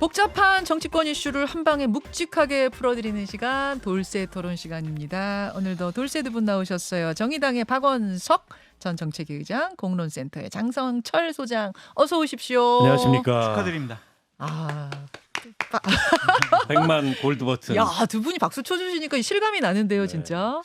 복잡한 정치권 이슈를 한 방에 묵직하게 풀어드리는 시간 돌쇠 토론 시간입니다. 오늘도 돌쇠 두 분 나오셨어요. 정의당의 박원석 전 정책위 의장, 공론센터의 장성철 소장 어서 오십시오. 안녕하십니까. 축하드립니다. 아, 100만 골드 버튼. 야, 두 분이 박수 쳐주시니까 실감이 나는데요, 네. 진짜.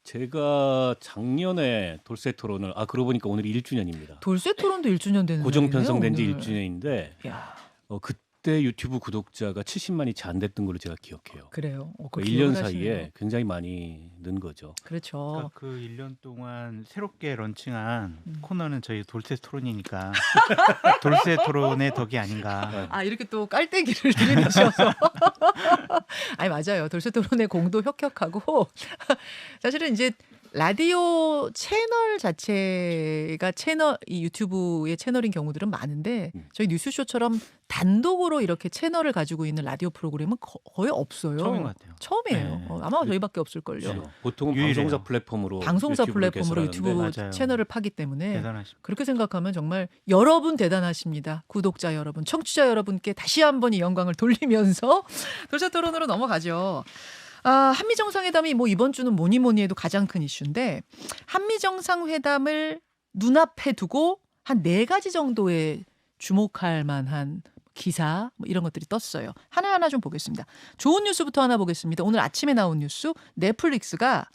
제가 작년에 돌쇠 토론을 그러고 보니까 오늘이 1주년입니다. 돌쇠 토론도 1주년 되는 고정 날이네요, 편성된 지 오늘. 1주년인데 야, 그때 유튜브 구독자가 70만이 채 안 됐던 걸로 제가 기억해요. 그래요. 그걸 1년 기억을 사이에 하시네요. 굉장히 많이 는 거죠. 그렇죠. 그러니까 그 1년 동안 새롭게 런칭한 코너는 저희 돌쇠 토론이니까 돌쇠 토론의 덕이 아닌가. 아, 이렇게 또 깔때기를 들이대셔서. 아니, 맞아요. 돌쇠 토론의 공도 혁혁하고 사실은 이제 라디오 채널 자체가 이 유튜브의 채널인 경우들은 많은데 저희 뉴스쇼처럼 단독으로 이렇게 채널을 가지고 있는 라디오 프로그램은 거의 없어요. 처음인 것 같아요. 처음이에요. 네. 아마 저희밖에 없을걸요. 그렇죠. 보통은 유일해요. 방송사 플랫폼으로 방송사 유튜브를 플랫폼으로 개설하는데 유튜브 맞아요. 채널을 파기 때문에 대단하십니다. 그렇게 생각하면 정말 여러분 대단하십니다. 구독자 여러분, 청취자 여러분께 다시 한번 이 영광을 돌리면서 돌쇠 토론으로 넘어가죠. 한미 정상회담이 뭐 이번 주는 뭐니 해도 가장 큰 이슈인데 한미 정상회담을 눈앞에 두고 한 4가지 정도의 주목할 만한 기사 뭐 이런 것들이 떴어요. 하나하나 좀 보겠습니다. 좋은 뉴스부터 하나 보겠습니다. 오늘 아침에 나온 뉴스, 넷플릭스가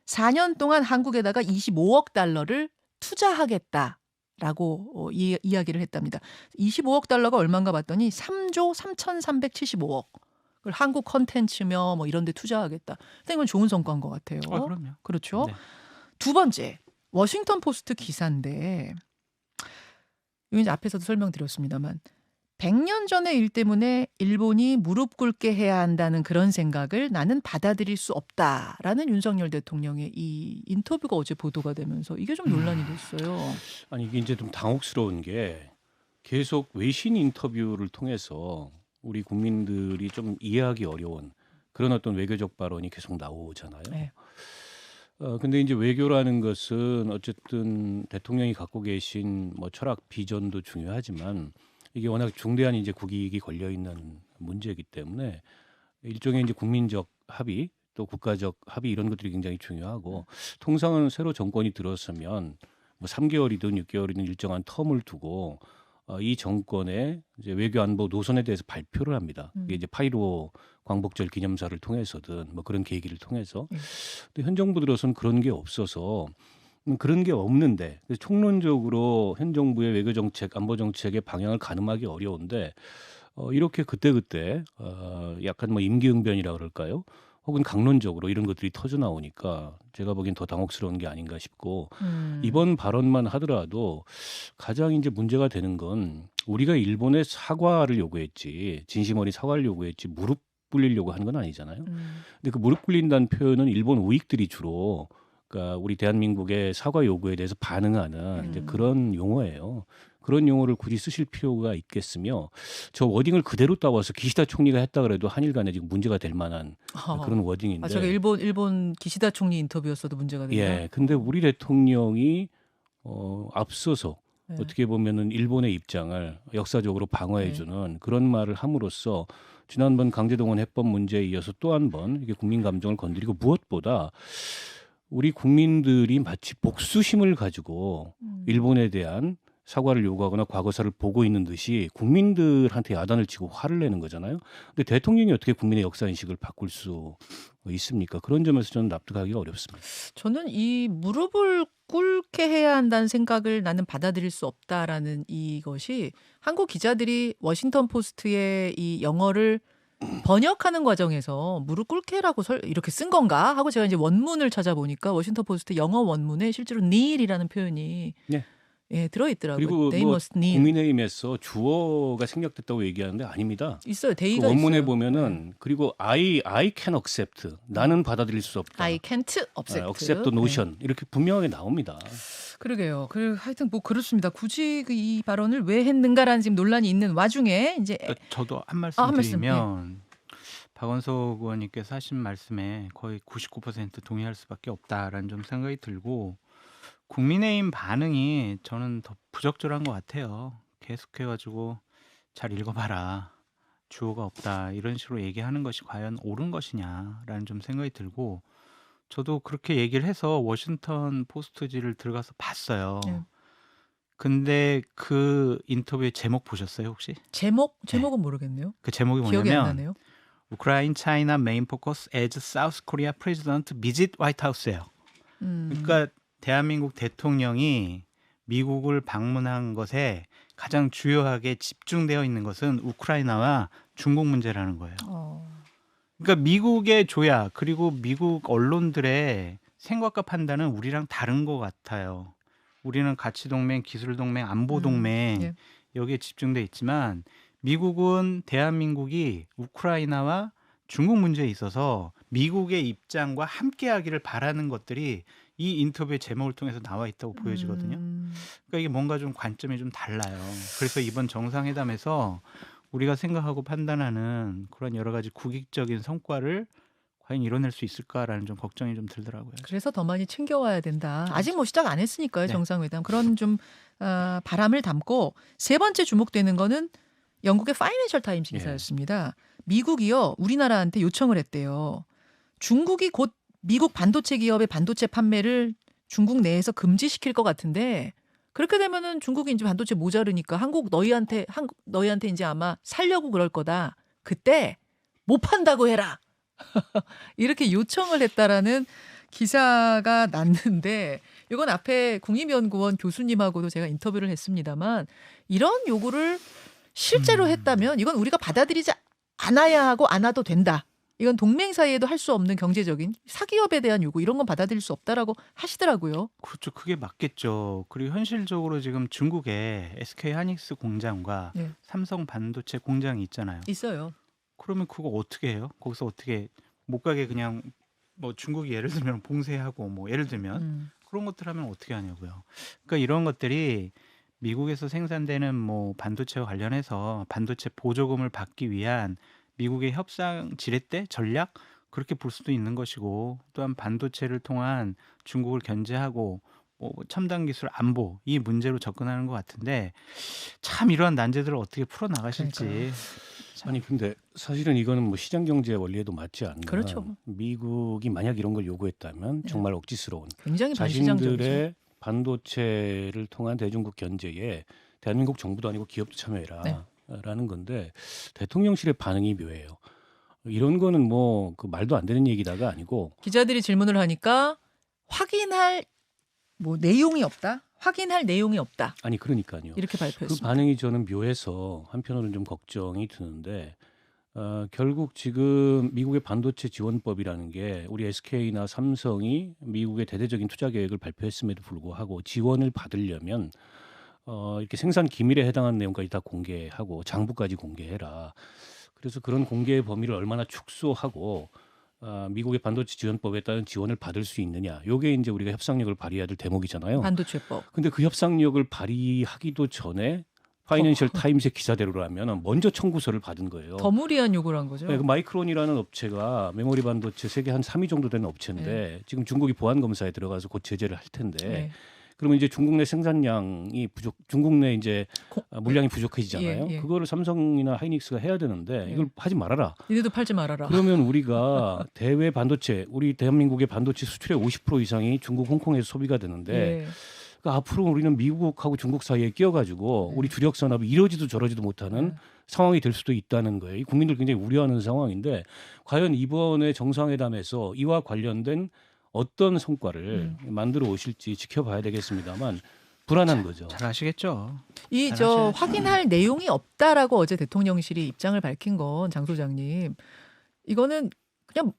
4년 동안 한국에다가 25억 달러를 투자하겠다라고 이야기를 했답니다. 25억 달러가 얼마인가 봤더니 3조 3,375억. 그걸 한국 컨텐츠며 뭐 이런 데 투자하겠다. 근데 이건 좋은 성과인 것 같아요. 그럼요. 그렇죠. 네. 두 번째, 워싱턴 포스트 기사인데 이거 이제 앞에서도 설명드렸습니다만 100년 전의 일 때문에 일본이 무릎 꿇게 해야 한다는 그런 생각을 나는 받아들일 수 없다라는 윤석열 대통령의 이 인터뷰가 어제 보도가 되면서 이게 좀 논란이 됐어요. 아니 이게 이제 좀 당혹스러운 게 계속 외신 인터뷰를 통해서 우리 국민들이 좀 이해하기 어려운 그런 어떤 외교적 발언이 계속 나오잖아요. 네. 근데 이제 외교라는 것은 어쨌든 대통령이 갖고 계신 뭐 철학 비전도 중요하지만 이게 워낙 중대한 이제 국익이 걸려 있는 문제이기 때문에 일종의 이제 국민적 합의 또 국가적 합의 이런 것들이 굉장히 중요하고 통상은 새로 정권이 들어서면 뭐 3개월이든 6개월이든 일정한 텀을 두고 이 정권의 이제 외교 안보 노선에 대해서 발표를 합니다. 이게 이제 8.15 광복절 기념사를 통해서든 뭐 그런 계기를 통해서. 근데 현 정부 들어서는 그런 게 없어서 그런 게 없는데 그래서 총론적으로 현 정부의 외교 정책, 안보 정책의 방향을 가늠하기 어려운데 이렇게 그때그때 약간 뭐 임기응변이라 그럴까요? 혹은 강론적으로 이런 것들이 터져 나오니까 제가 보기엔 더 당혹스러운 게 아닌가 싶고 이번 발언만 하더라도 가장 이제 문제가 되는 건 우리가 일본에 사과를 요구했지 진심 어린 사과를 요구했지 무릎 꿇리려고 하는 건 아니잖아요. 근데 그 무릎 꿇린다는 표현은 일본 우익들이 주로 그러니까 우리 대한민국의 사과 요구에 대해서 반응하는 이제 그런 용어예요. 그런 용어를 굳이 쓰실 필요가 있겠으며 저 워딩을 그대로 따와서 기시다 총리가 했다 그래도 한일 간에 지금 문제가 될 만한 그런 워딩인데. 저게 일본 기시다 총리 인터뷰였어도 문제가 된다. 예. 근데 우리 대통령이 앞서서 네. 어떻게 보면은 일본의 입장을 역사적으로 방어해주는 그런 말을 함으로써 지난번 강제동원 해법 문제에 이어서 또 한 번 이게 국민 감정을 건드리고 무엇보다 우리 국민들이 마치 복수심을 가지고 일본에 대한 사과를 요구하거나 과거사를 보고 있는 듯이 국민들한테 야단을 치고 화를 내는 거잖아요. 근데 대통령이 어떻게 국민의 역사인식을 바꿀 수 있습니까? 그런 점에서 저는 납득하기가 어렵습니다. 저는 이 무릎을 꿇게 해야 한다는 생각을 나는 받아들일 수 없다라는 이것이 한국 기자들이 워싱턴 포스트의 이 영어를 번역하는 과정에서 무릎 꿇게라고 이렇게 쓴 건가 하고 제가 이제 원문을 찾아보니까 워싱턴 포스트 영어 원문에 실제로 kneel이라는 표현이 네. 예, 들어있더라고요. 그리고 They 뭐 must kneel. 국민의힘에서 주어가 생략됐다고 얘기하는데 아닙니다. 있어요. 그 데이가 원문에 있어요. 보면은 그리고 I can accept 나는 받아들일 수 없다. I can't accept. accept the notion 이렇게 분명하게 나옵니다. 그러게요. 하여튼 뭐 그렇습니다. 굳이 이 발언을 왜 했는가라는 지금 논란이 있는 와중에 이제 저도 한 말씀 한 말씀, 드리면 박원석 의원님께서 하신 말씀에 거의 99% 동의할 수밖에 없다라는 좀 생각이 들고 국민의힘 반응이 저는 더 부적절한 것 같아요. 계속해가지고 잘 읽어봐라. 주어가 없다 이런 식으로 얘기하는 것이 과연 옳은 것이냐라는 좀 생각이 들고 저도 그렇게 얘기를 해서 워싱턴 포스트지를 들어가서 봤어요. 네. 근데 그 인터뷰의 제목 보셨어요 혹시? 제목은 모르겠네요. 그 제목이 기억이 안 뭐냐면 나네요. Ukraine China main focus as South Korea president visit White House예요. 그러니까 대한민국 대통령이 미국을 방문한 것에 가장 주요하게 집중되어 있는 것은 우크라이나와 중국 문제라는 거예요. 그러니까 미국의 조약 그리고 미국 언론들의 생각과 판단은 우리랑 다른 것 같아요. 우리는 가치 동맹, 기술 동맹, 안보 동맹 예. 여기에 집중돼 있지만 미국은 대한민국이 우크라이나와 중국 문제에 있어서 미국의 입장과 함께하기를 바라는 것들이 이 인터뷰의 제목을 통해서 나와 있다고 보여지거든요. 그러니까 이게 뭔가 좀 관점이 좀 달라요. 그래서 이번 정상회담에서 우리가 생각하고 판단하는 그런 여러 가지 국익적인 성과를 과연 이뤄낼 수 있을까라는 좀 걱정이 좀 들더라고요. 그래서 더 많이 챙겨와야 된다. 아직 뭐 시작 안 했으니까요. 네. 정상회담. 그런 좀 바람을 담고 세 번째 주목되는 거는 영국의 파이낸셜 타임스 기사였습니다. 미국이요. 우리나라한테 요청을 했대요. 중국이 곧 미국 반도체 기업의 반도체 판매를 중국 내에서 금지시킬 것 같은데 그렇게 되면은 중국이 이제 반도체 모자르니까 한국 너희한테 이제 아마 살려고 그럴 거다. 그때 못 판다고 해라. 이렇게 요청을 했다라는 기사가 났는데 이건 앞에 국립연구원 교수님하고도 제가 인터뷰를 했습니다만 이런 요구를 실제로 했다면 이건 우리가 받아들이지 않아야 하고 않아도 된다. 이건 동맹 사이에도 할 수 없는 경제적인 사기업에 대한 요구 이런 건 받아들일 수 없다라고 하시더라고요. 그렇죠. 그게 맞겠죠. 그리고 현실적으로 지금 중국에 SK 하이닉스 공장과 네. 삼성 반도체 공장이 있잖아요. 있어요. 그러면 그거 어떻게 해요? 거기서 어떻게 못 가게 그냥 뭐 중국이 예를 들면 봉쇄하고 뭐 예를 들면 그런 것들 하면 어떻게 하냐고요. 그러니까 이런 것들이 미국에서 생산되는 뭐 반도체와 관련해서 반도체 보조금을 받기 위한 미국의 협상 지렛대 전략 그렇게 볼 수도 있는 것이고 또한 반도체를 통한 중국을 견제하고 뭐 첨단 기술 안보 이 문제로 접근하는 것 같은데 참 이러한 난제들을 어떻게 풀어 나가실지 그러니까요. 아니 근데 사실은 이거는 뭐 시장 경제 원리에도 맞지 않는 그렇죠. 미국이 만약 이런 걸 요구했다면 네. 정말 억지스러운 굉장히 반시장적이죠. 자신들의 반도체를 통한 대중국 견제에 대한민국 정부도 아니고 기업도 참여해라 네. 라는 건데 대통령실의 반응이 묘해요. 이런 거는 뭐 그 말도 안 되는 얘기다가 아니고 기자들이 질문을 하니까 확인할 뭐 내용이 없다. 확인할 내용이 없다. 아니 그러니까요. 이렇게 그 발표했습니다. 반응이 저는 묘해서 한편으로는 좀 걱정이 드는데 결국 지금 미국의 반도체 지원법이라는 게 우리 SK나 삼성이 미국의 대대적인 투자 계획을 발표했음에도 불구하고 지원을 받으려면 이렇게 생산 기밀에 해당하는 내용까지 다 공개하고 장부까지 공개해라. 그래서 그런 공개의 범위를 얼마나 축소하고 미국의 반도체 지원법에 따른 지원을 받을 수 있느냐. 요게 이제 우리가 협상력을 발휘해야 될 대목이잖아요. 반도체법. 근데 그 협상력을 발휘하기도 전에 파이낸셜 타임스의 기사대로라면 먼저 청구서를 받은 거예요. 더 무리한 요구를 한 거죠. 네, 그 마이크론이라는 업체가 메모리 반도체 세계 한 3위 정도 되는 업체인데 지금 중국이 보안 검사에 들어가서 곧 제재를 할 텐데 네. 그러면 이제 중국 내 생산량이 중국 내 이제 물량이 부족해지잖아요. 예. 그거를 삼성이나 하이닉스가 해야 되는데 이걸 하지 말아라. 니네도 팔지 말아라. 그러면 우리가 대외 반도체, 우리 대한민국의 반도체 수출의 50% 이상이 중국, 홍콩에서 소비가 되는데 예. 그러니까 앞으로 우리는 미국하고 중국 사이에 끼어가지고 우리 주력 산업이 이러지도 저러지도 못하는 상황이 될 수도 있다는 거예요. 이 국민들 굉장히 우려하는 상황인데 과연 이번에 정상회담에서 이와 관련된 어떤 성과를 만들어 오실지 지켜봐야 되겠습니다만 불안한 거죠. 잘 아시겠죠. 이 저 확인할 내용이 없다라고 어제 대통령실이 입장을 밝힌 건 장 소장님 이거는 그냥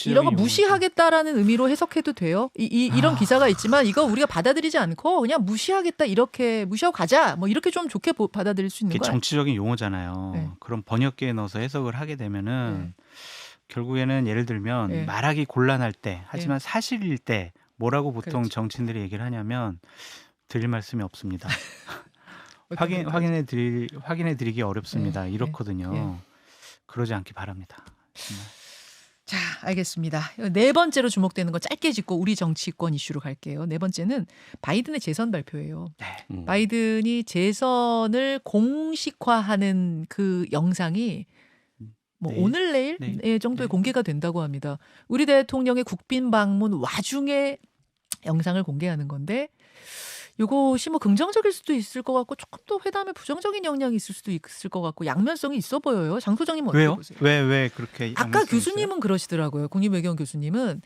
이런 거 무시하겠다라는 의미로 해석해도 돼요. 이런 기사가 있지만 이거 우리가 받아들이지 않고 그냥 무시하겠다 이렇게 무시하고 가자 뭐 이렇게 좀 좋게 받아들일 수 있는 그게 거예요. 정치적인 용어잖아요. 네. 그런 번역기에 넣어서 해석을 하게 되면은 결국에는 예를 들면 네. 말하기 곤란할 때 하지만 사실일 때 뭐라고 보통 그렇죠. 정치인들이 얘기를 하냐면 드릴 말씀이 없습니다. 어떤 확인해 드리기 어렵습니다. 네. 이렇거든요. 네. 그러지 않기 바랍니다. 자, 알겠습니다. 네 번째로 주목되는 거 짧게 짚고 우리 정치권 이슈로 갈게요. 네 번째는 바이든의 재선 발표예요. 네. 바이든이 재선을 공식화하는 그 영상이 뭐 내일? 오늘 내일 네. 정도에 네. 공개가 된다고 합니다. 우리 대통령의 국빈 방문 와중에 영상을 공개하는 건데 이것이 뭐 긍정적일 수도 있을 것 같고 조금 더 회담에 부정적인 영향이 있을 수도 있을 것 같고 양면성이 있어 보여요. 장 소장님은 어떻게 왜요? 보세요? 왜 그렇게 아까 양면성이 있어요? 교수님은 그러시더라고요. 국립외교원 교수님은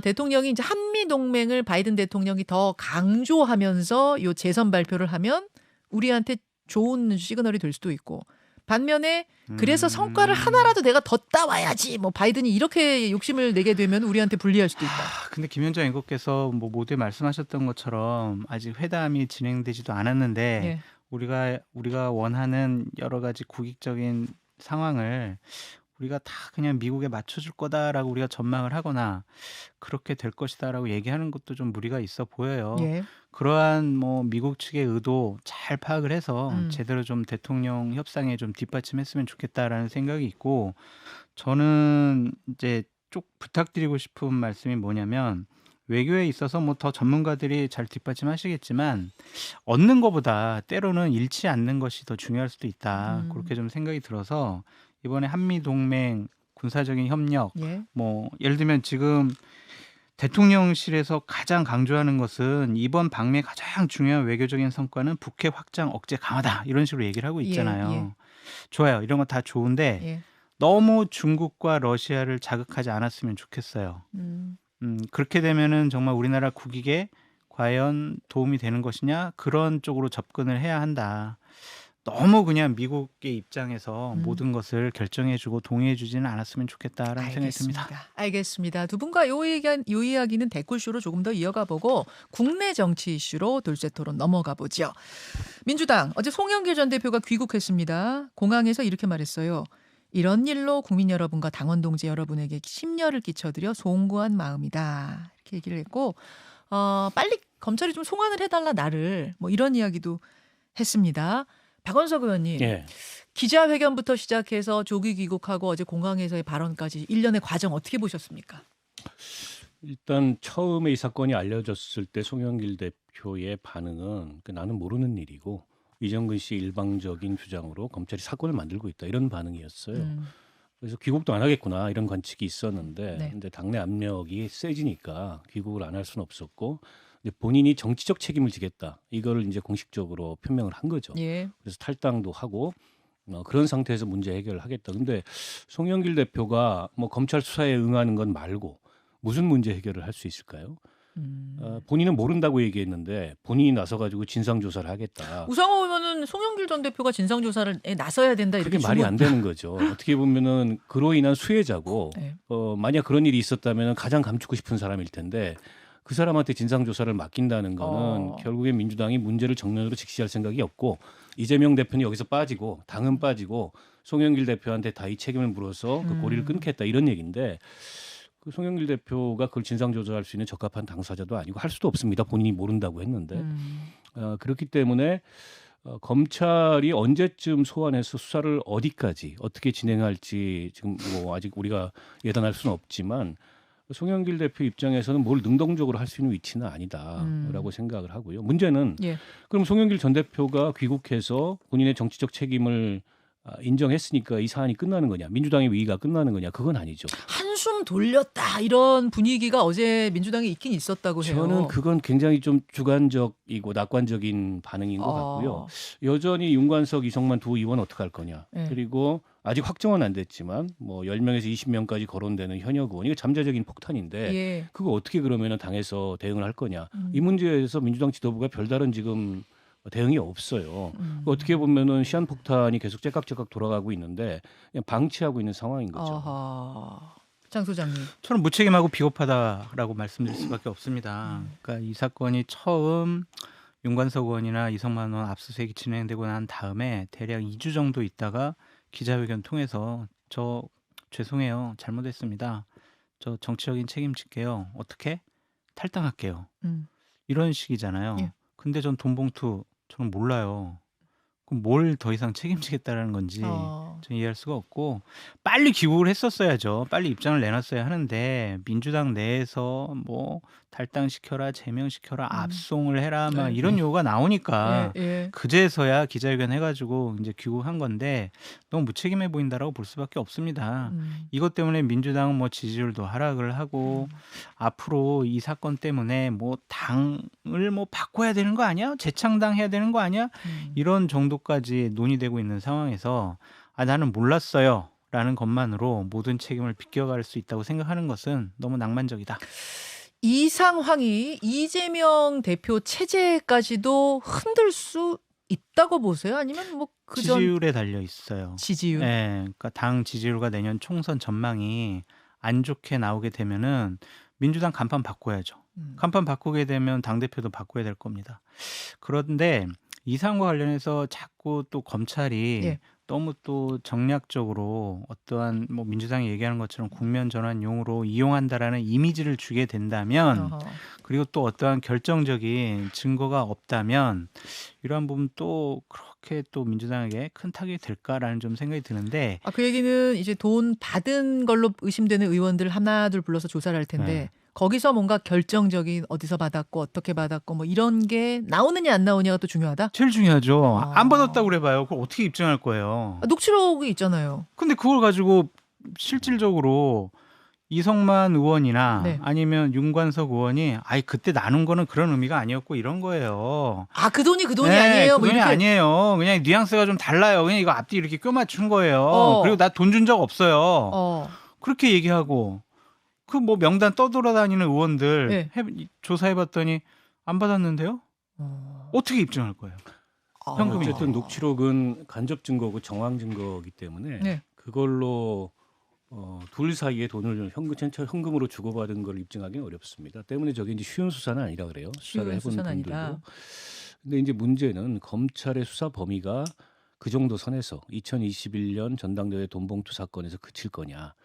대통령이 이제 한미 동맹을 바이든 대통령이 더 강조하면서 요 재선 발표를 하면 우리한테 좋은 시그널이 될 수도 있고 반면에 그래서 성과를 하나라도 내가 더 따와야지 뭐 바이든이 이렇게 욕심을 내게 되면 우리한테 불리할 수도 있다. 근데 김현정 앵커께서 뭐 모두에 말씀하셨던 것처럼 아직 회담이 진행되지도 않았는데 예. 우리가 원하는 여러 가지 국익적인 상황을 우리가 다 그냥 미국에 맞춰줄 거다라고 우리가 전망을 하거나 그렇게 될 것이다라고 얘기하는 것도 좀 무리가 있어 보여요. 예. 그러한 뭐 미국 측의 의도 잘 파악을 해서 음. 제대로 좀 대통령 협상에 좀 뒷받침했으면 좋겠다라는 생각이 있고 저는 이제 쭉 부탁드리고 싶은 말씀이 뭐냐면 외교에 있어서 뭐 더 전문가들이 잘 뒷받침하시겠지만 얻는 것보다 때로는 잃지 않는 것이 더 중요할 수도 있다. 그렇게 좀 생각이 들어서 이번에 한미 동맹 군사적인 협력 예. 뭐 예를 들면 지금 대통령실에서 가장 강조하는 것은 이번 방미의 가장 중요한 외교적인 성과는 북핵 확장 억제 강화다 이런 식으로 얘기를 하고 있잖아요. 예. 좋아요. 이런 거 다 좋은데 예. 너무 중국과 러시아를 자극하지 않았으면 좋겠어요. 그렇게 되면은 정말 우리나라 국익에 과연 도움이 되는 것이냐 그런 쪽으로 접근을 해야 한다. 너무 그냥 미국의 입장에서 모든 것을 결정해주고 동의해주지는 않았으면 좋겠다라는 생각이 듭니다. 알겠습니다. 두 분과 요 이야기는 댓글쇼로 조금 더 이어가 보고 국내 정치 이슈로 돌쇠 토론 넘어가 보죠. 민주당 어제 송영길 전 대표가 귀국했습니다. 공항에서 이렇게 말했어요. 이런 일로 국민 여러분과 당원 동지 여러분에게 심려를 끼쳐드려 송구한 마음이다. 이렇게 얘기를 했고 빨리 검찰이 좀 송환을 해달라 나를 뭐 이런 이야기도 했습니다. 박원석 의원님. 예. 기자회견부터 시작해서 조기 귀국하고 어제 공항에서의 발언까지 일련의 과정 어떻게 보셨습니까? 일단 처음에 이 사건이 알려졌을 때 송영길 대표의 반응은 나는 모르는 일이고 이정근 씨 일방적인 주장으로 검찰이 사건을 만들고 있다 이런 반응이었어요. 그래서 귀국도 안 하겠구나 이런 관측이 있었는데 네. 근데 당내 압력이 세지니까 귀국을 안 할 수는 없었고 근데 본인이 정치적 책임을 지겠다 이거를 이제 공식적으로 표명을 한 거죠. 예. 그래서 탈당도 하고 그런 상태에서 문제 해결을 하겠다. 근데 송영길 대표가 뭐 검찰 수사에 응하는 건 말고 무슨 문제 해결을 할 수 있을까요? 본인은 모른다고 얘기했는데 본인이 나서 가지고 진상 조사를 하겠다. 우상호 의원은 송영길 전 대표가 진상조사에 나서야 된다 이렇게 그게 말이 안 되는 거죠. 어떻게 보면은 그로 인한 수혜자고 네. 만약 그런 일이 있었다면 가장 감추고 싶은 사람일 텐데 그 사람한테 진상 조사를 맡긴다는 거는 결국에 민주당이 문제를 정면으로 직시할 생각이 없고 이재명 대표는 여기서 빠지고 당은 빠지고 송영길 대표한테 다 이 책임을 물어서 그 고리를 끊겠다 이런 얘기인데 그 송영길 대표가 그걸 진상 조사할 수 있는 적합한 당사자도 아니고 할 수도 없습니다. 본인이 모른다고 했는데 그렇기 때문에 검찰이 언제쯤 소환해서 수사를 어디까지 어떻게 진행할지 지금 뭐 아직 우리가 예단할 수는 없지만 송영길 대표 입장에서는 뭘 능동적으로 할 수 있는 위치는 아니다라고 생각을 하고요. 문제는 예. 그럼 송영길 전 대표가 귀국해서 본인의 정치적 책임을 인정했으니까 이 사안이 끝나는 거냐, 민주당의 위기가 끝나는 거냐, 그건 아니죠. 한숨 돌렸다 이런 분위기가 어제 민주당에 있긴 있었다고 해요. 저는 그건 굉장히 좀 주관적이고 낙관적인 반응인 것 같고요. 여전히 윤관석, 이성만 두 의원 어떡할 거냐. 네. 그리고 아직 확정은 안 됐지만 뭐 10명에서 20명까지 거론되는 현역 의원 이거 잠재적인 폭탄인데 예. 그거 어떻게 그러면 당에서 대응을 할 거냐. 이 문제에서 민주당 지도부가 별다른 지금 대응이 없어요. 어떻게 보면은 시한폭탄이 계속 째깍째깍 돌아가고 있는데 그냥 방치하고 있는 상황인 거죠. 아하. 장 소장님. 저는 무책임하고 비겁하다라고 말씀드릴 수밖에 없습니다. 그러니까 이 사건이 처음 윤관석 의원이나 이성만 의원 압수수색이 진행되고 난 다음에 대략 2주 정도 있다가 기자회견 통해서 저 죄송해요. 잘못했습니다. 저 정치적인 책임질게요. 어떻게? 탈당할게요. 이런 식이잖아요. 예. 근데 전 돈봉투 저는 몰라요. 그럼 뭘 더 이상 책임지겠다라는 건지 어. 전 이해할 수가 없고 빨리 귀국을 했었어야죠. 빨리 입장을 내놨어야 하는데 민주당 내에서 뭐 탈당시켜라, 제명시켜라, 압송을 해라 막 네. 이런 요구가 나오니까 예. 그제서야 기자회견 해가지고 이제 귀국한 건데 너무 무책임해 보인다라고 볼 수밖에 없습니다. 이것 때문에 민주당은 뭐 지지율도 하락을 하고 앞으로 이 사건 때문에 뭐 당을 뭐 바꿔야 되는 거 아니야? 재창당 해야 되는 거 아니야? 이런 정도까지 논의되고 있는 상황에서 나는 몰랐어요 라는 것만으로 모든 책임을 비껴갈 수 있다고 생각하는 것은 너무 낭만적이다. 이 상황이 이재명 대표 체제까지도 흔들 수 있다고 보세요? 아니면 뭐 그전 지지율에 달려 있어요. 지지율? 네, 그러니까 당 지지율과 내년 총선 전망이 안 좋게 나오게 되면은 민주당 간판 바꿔야죠. 간판 바꾸게 되면 당대표도 바꿔야 될 겁니다. 그런데 이 사안과 관련해서 자꾸 또 검찰이 예. 너무 또 정략적으로 어떠한 뭐 민주당이 얘기하는 것처럼 국면 전환용으로 이용한다라는 이미지를 주게 된다면 어허. 그리고 또 어떠한 결정적인 증거가 없다면 이러한 부분 또 그렇게 또 민주당에게 큰 타격이 될까라는 좀 생각이 드는데 그 얘기는 이제 돈 받은 걸로 의심되는 의원들 하나둘 불러서 조사를 할 텐데 네. 거기서 뭔가 결정적인 어디서 받았고 어떻게 받았고 뭐 이런 게 나오느냐 안 나오느냐가 또 중요하다? 제일 중요하죠. 아. 안 받았다고 그래봐요. 그걸 어떻게 입증할 거예요. 녹취록이 있잖아요. 근데 그걸 가지고 실질적으로 이성만 의원이나 네. 아니면 윤관석 의원이 그때 나눈 거는 그런 의미가 아니었고 이런 거예요. 그 돈이 그 돈이 네, 아니에요. 그 뭐 돈이 이렇게. 아니에요. 그냥 뉘앙스가 좀 달라요. 그냥 이거 앞뒤 이렇게 껴 맞춘 거예요. 그리고 나 돈 준 적 없어요. 어. 그렇게 얘기하고 그 뭐 명단 떠돌아다니는 의원들 네. 조사해봤더니 안 받았는데요? 어. 어떻게 입증할 거예요? 현금이 어쨌든 녹취록은 간접 증거고 정황 증거이기 때문에 네. 그걸로 둘 사이에 돈을 현금으로 주고받은 걸 입증하기는 어렵습니다. 때문에 저게 이제 쉬운 수사는 아니라 그래요. 수사를 쉬운 해본 수사는 분들도. 아니다. 근데 이제 문제는 검찰의 수사 범위가 그 정도 선에서 2021년 전당대회 돈봉투 사건에서 그칠 거냐.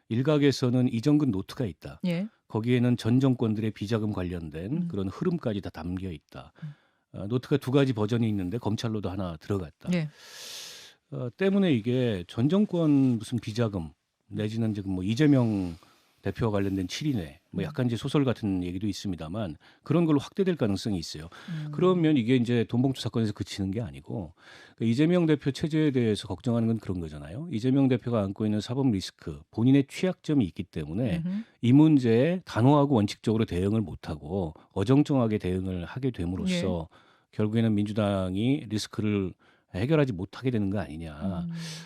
일각에서는 이정근 노트가 있다. 예. 거기에는 전 정권들의 비자금 관련된 그런 흐름까지 다 담겨 있다. 노트가 두 가지 버전이 있는데 검찰로도 하나 들어갔다. 예. 때문에 이게 전 정권 무슨 비자금 내지는 지금 뭐 이재명 대표와 관련된 7인회 뭐 약간 이제 소설 같은 얘기도 있습니다만 그런 걸로 확대될 가능성이 있어요. 그러면 이게 이제 돈봉투 사건에서 그치는 게 아니고 그러니까 이재명 대표 체제에 대해서 걱정하는 건 그런 거잖아요. 이재명 대표가 안고 있는 사법 리스크, 본인의 취약점이 있기 때문에 이 문제에 단호하고 원칙적으로 대응을 못하고 어정쩡하게 대응을 하게 됨으로써 결국에는 민주당이 리스크를 해결하지 못하게 되는 거 아니냐.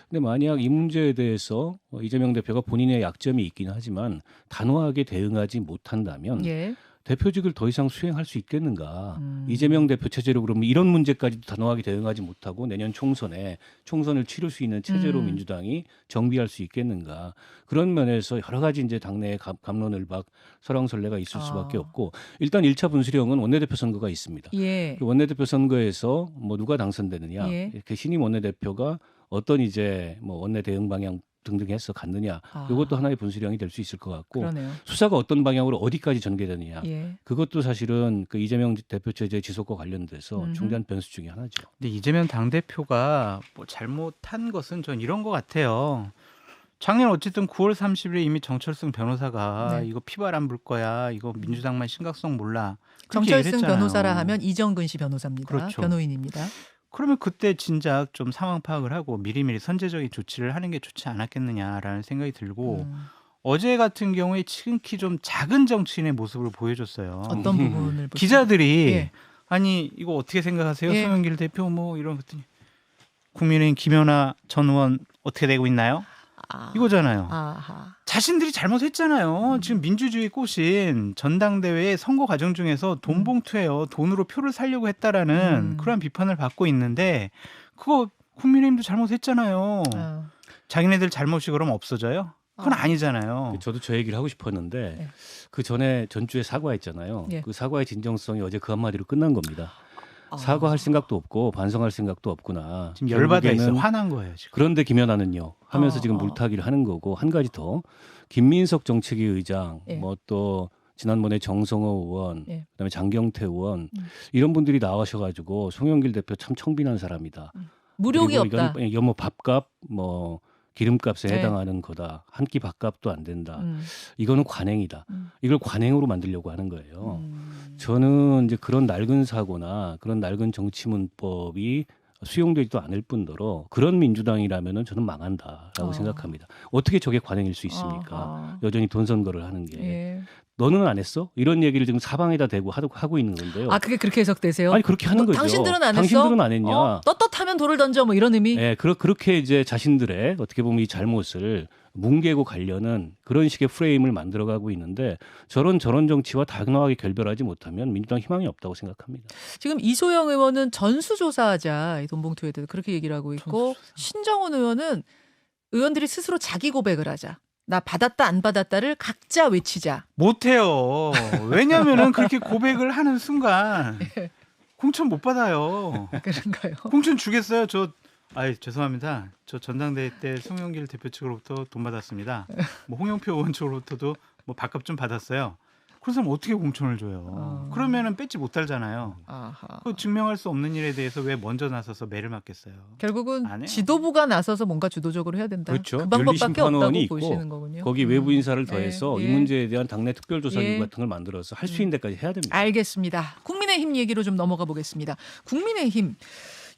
근데 만약 이 문제에 대해서 이재명 대표가 본인의 약점이 있긴 하지만 단호하게 대응하지 못한다면 예. 대표직을 더 이상 수행할 수 있겠는가. 이재명 대표 체제로 그러면 이런 문제까지도 단호하게 대응하지 못하고 내년 총선에 총선을 치를 수 있는 체제로 민주당이 정비할 수 있겠는가. 그런 면에서 여러 가지 이제 당내의 갑론을박 설왕설래가 있을 수밖에 없고 일단 1차 분수령은 원내대표 선거가 있습니다. 예. 그 원내대표 선거에서 뭐 누가 당선되느냐, 예. 이렇게 신임 원내대표가 어떤 이제 뭐 원내 대응 방향 등등 해서 갔느냐, 이것도 하나의 분수령이 될 수 있을 것 같고 그러네요. 수사가 어떤 방향으로 어디까지 전개되느냐, 예. 그것도 사실은 그 이재명 대표 체제 지속과 관련돼서 중대한 변수 중에 하나죠. 근데 이재명 당대표가 뭐 잘못한 것은 전 이런 것 같아요. 작년 어쨌든 9월 30일에 이미 정철승 변호사가 네. 이거 피발 안 불 거야. 이거 민주당만 심각성 몰라. 그렇게 얘기를 정철승 했잖아요. 변호사라 하면 이정근 씨 변호사입니다. 그렇죠. 변호인입니다. 그러면 그때 진작 좀 상황 파악을 하고 미리미리 선제적인 조치를 하는 게 좋지 않았겠느냐라는 생각이 들고 어제 같은 경우에 지극히 좀 작은 정치인의 모습을 보여줬어요. 어떤 부분을 보시나요? 기자들이 예. 아니 이거 어떻게 생각하세요? 예. 송영길 대표 뭐 이런 것들이 국민의힘 김연아 전 의원 어떻게 되고 있나요? 이거잖아요. 아하. 자신들이 잘못했잖아요. 지금 민주주의 꽃인 전당대회 선거 과정 중에서 돈 봉투예요. 돈으로 표를 살려고 했다라는 그런 비판을 받고 있는데 그거 국민의힘도 잘못했잖아요. 자기네들 잘못이 그럼 없어져요? 그건 아니잖아요. 저도 저 얘기를 하고 싶었는데 네. 그 전에 전주에 사과했잖아요. 예. 그 사과의 진정성이 어제 그 한마디로 끝난 겁니다. 사과할 생각도 없고 반성할 생각도 없구나. 지금 열받아 있어요. 결국에는 화난 거예요. 지금. 그런데 김연아는요 하면서 지금 물타기를 하는 거고 한 가지 더 김민석 정책위 의장 예. 뭐 또 지난번에 정성호 의원 예. 그다음에 장경태 의원 이런 분들이 나와셔가지고 송영길 대표 참 청빈한 사람이다. 무력이 그리고 없다. 이건 뭐 밥값, 뭐 기름값에 네. 해당하는 거다. 한 끼 밥값도 안 된다. 음. 이거는 관행이다. 음. 이걸 관행으로 만들려고 하는 거예요. 음. 저는 이제 그런 낡은 사고나 그런 낡은 정치 문법이 수용되지도 않을 뿐더러 그런 민주당이라면은 저는 망한다라고 생각합니다. 어떻게 저게 관행일 수 있습니까? 아하. 여전히 돈 선거를 하는 게. 예. 너는 안 했어? 이런 얘기를 지금 사방에다 대고 하고 있는 건데요. 아 그게 그렇게 해석되세요? 아니 그렇게 하는 거죠. 당신들은 안 했어? 당신들은 안 했냐? 떳떳하면 돌을 던져 뭐 이런 의미? 예, 그렇게 이제 자신들의 어떻게 보면 이 잘못을 뭉개고 가려는 그런 식의 프레임을 만들어가고 있는데 저런 정치와 단호하게 결별하지 못하면 민주당 희망이 없다고 생각합니다. 지금 이소영 의원은 전수조사하자 이 돈봉투에 대해서 그렇게 얘기를 하고 있고 신정훈 의원은 의원들이 스스로 자기 고백을 하자. 나 받았다 안 받았다를 각자 외치자. 못해요. 왜냐면은 그렇게 고백을 하는 순간 공천 못 받아요. 그런가요? 공천 주겠어요? 죄송합니다. 저 전당대회 때 송영길 대표 측으로부터 돈 받았습니다. 뭐 홍영표 의원 측으로부터도 뭐 밥값 좀 받았어요. 그런 사람 어떻게 공천을 줘요? 그러면은 뺏지 못하잖아요. 아하. 그 증명할 수 없는 일에 대해서 왜 먼저 나서서 매를 맞겠어요? 결국은 안 해요. 지도부가 나서서 뭔가 주도적으로 해야 된다. 그렇죠. 그 방법밖에 윤리심판원이 없다고 있고 보시는 거군요. 거기 외부 인사를 더해서 예. 이 문제에 대한 당내 특별조사기구 예. 같은 걸 만들어서 할 수 있는 데까지 해야 됩니다. 알겠습니다. 국민의힘 얘기로 좀 넘어가 보겠습니다. 국민의힘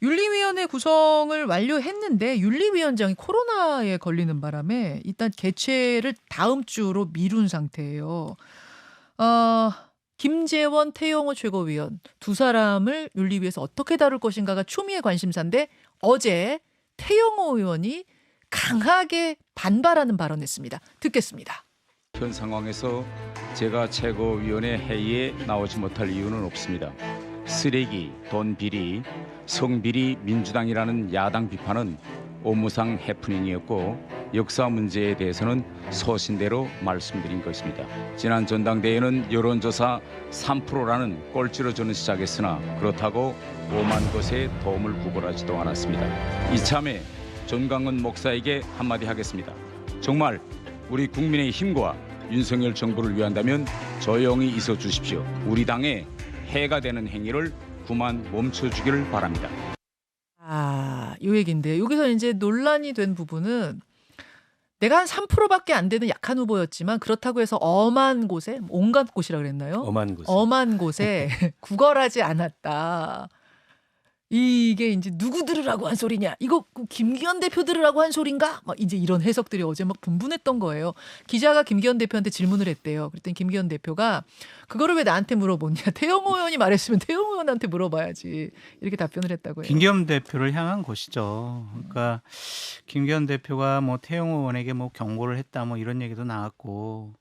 윤리위원회 구성을 완료했는데 윤리위원장이 코로나에 걸리는 바람에 일단 개최를 다음 주로 미룬 상태예요. 김재원, 태영호 최고위원 두 사람을 윤리위에서 어떻게 다룰 것인가가 초미의 관심사인데 어제 태영호 의원이 강하게 반발하는 발언했습니다. 듣겠습니다. 현 상황에서 제가 최고위원회 회의에 나오지 못할 이유는 없습니다. 쓰레기, 돈 비리, 성비리 민주당이라는 야당 비판은 업무상 해프닝이었고 역사 문제에 대해서는 소신대로 말씀드린 것입니다. 지난 전당대회는 여론조사 3%라는 꼴찌로저는 시작했으나 그렇다고 5만 곳에 도움을 구걸하지도 않았습니다. 이참에 전광훈 목사에게 한마디 하겠습니다. 정말 우리 국민의 힘과 윤석열 정부를 위한다면 조용히 있어 주십시오. 우리 당에 해가 되는 행위를 그만 멈춰주기를 바랍니다. 요 얘기인데 여기서 이제 논란이 된 부분은 내가 한 3%밖에 안 되는 약한 후보였지만 그렇다고 해서 엄한 곳에 온갖 곳이라 그랬나요? 엄한 곳에 구걸하지 않았다. 이게 이제 누구 들으라고 한 소리냐? 이거 김기현 대표 들으라고 한 소린가? 막 이제 이런 해석들이 어제 막 분분했던 거예요. 기자가 김기현 대표한테 질문을 했대요. 그랬더니 김기현 대표가 그거를 왜 나한테 물어보냐? 태영호 의원이 말했으면 태영호 의원한테 물어봐야지. 이렇게 답변을 했다고 해요. 김기현 대표를 향한 것이죠. 그러니까 김기현 대표가 뭐 태영호 의원에게 뭐 경고를 했다 뭐 이런 얘기도 나왔고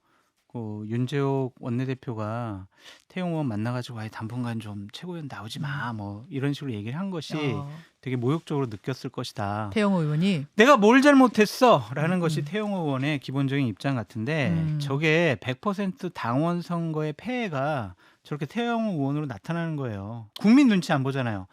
윤재옥 원내대표가 태영호 의원 만나가지고 아예 당분간 좀 최고위원 나오지 마 뭐 이런 식으로 얘기를 한 것이 되게 모욕적으로 느꼈을 것이다. 태영호 의원이 내가 뭘 잘못했어라는 것이 태영호 의원의 기본적인 입장 같은데 저게 100% 당원 선거의 패해가 저렇게 태영호 의원으로 나타나는 거예요. 국민 눈치 안 보잖아요.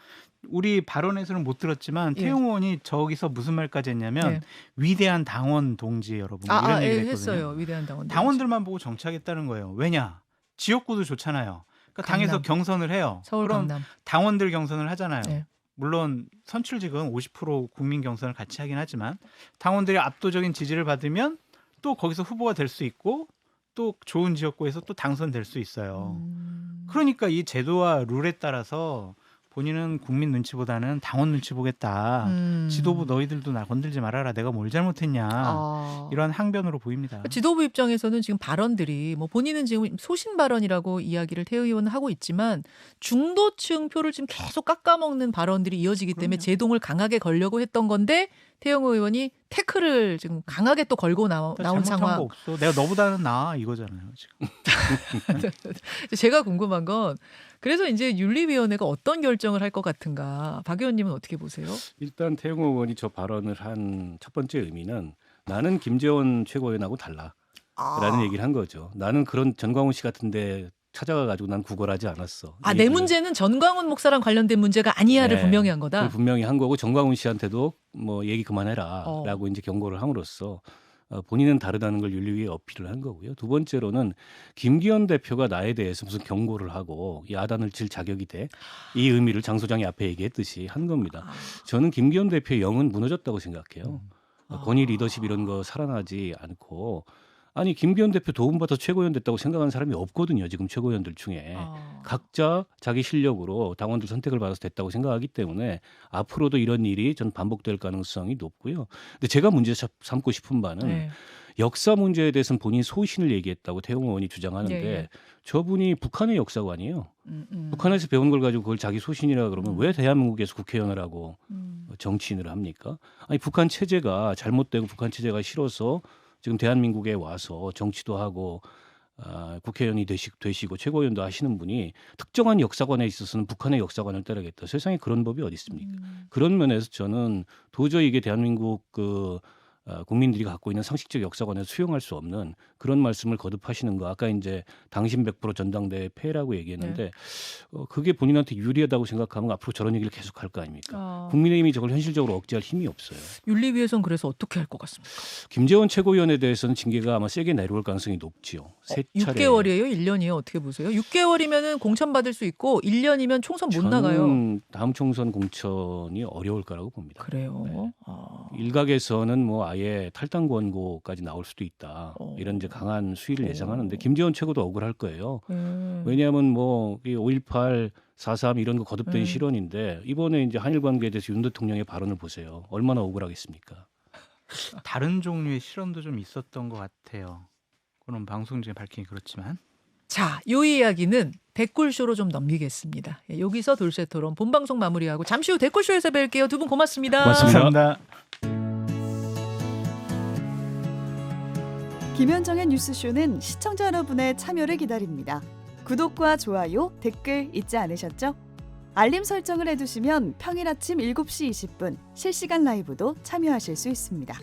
우리 발언에서는 못 들었지만 태영호 의원이 저기서 무슨 말까지 했냐면 위대한 당원 동지 여러분 이런 얘기를 했거든요. 했어요. 위대한 당원. 당원들만 보고 정치하겠다는 거예요. 왜냐? 지역구도 좋잖아요. 그러니까 당에서 경선을 해요. 서울 그럼 강남. 당원들 경선을 하잖아요. 네. 물론 선출직은 50% 국민 경선을 같이 하긴 하지만 당원들이 압도적인 지지를 받으면 또 거기서 후보가 될 수 있고 또 좋은 지역구에서 또 당선될 수 있어요. 그러니까 이 제도와 룰에 따라서 본인은 국민 눈치보다는 당원 눈치 보겠다. 지도부 너희들도 나 건들지 말아라. 내가 뭘 잘못했냐. 이런 항변으로 보입니다. 지도부 입장에서는 지금 발언들이 뭐 본인은 지금 소신 발언이라고 이야기를 태 의원은 하고 있지만 중도층 표를 지금 계속 깎아먹는 발언들이 이어지기 때문에 제동을 강하게 걸려고 했던 건데 태영호 의원이 태클을 지금 강하게 또 걸고 나온 상황. 거 없어. 내가 너보다는 나아 이거잖아요. 지금. 제가 궁금한 건 그래서 이제 윤리위원회가 어떤 결정을 할 것 같은가. 박 의원님은 어떻게 보세요? 일단 태영호 의원이 저 발언을 한 첫 번째 의미는 나는 김재원 최고위원하고 달라라는 얘기를 한 거죠. 나는 그런 전광훈 씨 같은데 찾아가가지고 난 구걸하지 않았어. 내 문제는 전광훈 목사랑 관련된 문제가 아니야를 분명히 한 거다. 분명히 한 거고 전광훈 씨한테도 뭐 얘기 그만해라라고 이제 경고를 함으로써 본인은 다르다는 걸 윤리위에 어필을 한 거고요. 두 번째로는 김기현 대표가 나에 대해서 무슨 경고를 하고 야단을 칠 자격이 돼? 이 의미를 장 소장이 앞에 얘기했듯이 한 겁니다. 저는 김기현 대표의 영은 무너졌다고 생각해요. 권위 리더십 이런 거 살아나지 않고 아니 김기현 대표 도움받아 최고위원 됐다고 생각하는 사람이 없거든요. 지금 최고위원들 중에. 각자 자기 실력으로 당원들 선택을 받아서 됐다고 생각하기 때문에 앞으로도 이런 일이 전 반복될 가능성이 높고요. 근데 제가 문제 삼고 싶은 바는 네. 역사 문제에 대해서는 본인 소신을 얘기했다고 태용 의원이 주장하는데 예. 저분이 북한의 역사관이에요. 북한에서 배운 걸 가지고 그걸 자기 소신이라 그러면 왜 대한민국에서 국회의원을 하고 정치인을 합니까? 아니 북한 체제가 잘못되고 북한 체제가 싫어서 지금 대한민국에 와서 정치도 하고 국회의원이 되시고 최고위원도 하시는 분이 특정한 역사관에 있어서는 북한의 역사관을 따르겠다. 세상에 그런 법이 어디 있습니까? 그런 면에서 저는 도저히 이게 대한민국 국민들이 갖고 있는 상식적 역사관에서 수용할 수 없는 그런 말씀을 거듭하시는 거. 아까 이제 당신 100% 전당대회 패라고 얘기했는데 그게 본인한테 유리하다고 생각하면 앞으로 저런 얘기를 계속 할 거 아닙니까? 국민의힘이 저걸 현실적으로 억제할 힘이 없어요. 윤리위에서는 그래서 어떻게 할 것 같습니까? 김재원 최고위원에 대해서는 징계가 아마 세게 내려올 가능성이 높지요. 세 차례. 6개월이에요? 1년이에요? 어떻게 보세요? 6개월이면 공천 받을 수 있고 1년이면 총선 못 나가요. 저는 다음 총선 공천이 어려울 거라고 봅니다. 그래요? 네. 일각에서는 뭐 아예 탈당 권고까지 나올 수도 있다. 이런 이제 강한 수위를 예상하는데 김재원 최고도 억울할 거예요. 왜냐하면 뭐 5.18, 4.3 이런 거 거듭된 실언인데 이번에 이제 한일 관계에 대해서 윤 대통령의 발언을 보세요. 얼마나 억울하겠습니까? 다른 종류의 실언도 좀 있었던 것 같아요. 그런 방송 중에 밝히긴 그렇지만. 자, 이 이야기는 댓글쇼로 좀 넘기겠습니다. 예, 여기서 돌쇠 토론 본방송 마무리하고 잠시 후 댓글쇼에서 뵐게요. 두 분 고맙습니다. 고맙습니다. 김현정의 뉴스쇼는 시청자 여러분의 참여를 기다립니다. 구독과 좋아요, 댓글 잊지 않으셨죠? 알림 설정을 해두시면 평일 아침 7시 20분 실시간 라이브도 참여하실 수 있습니다.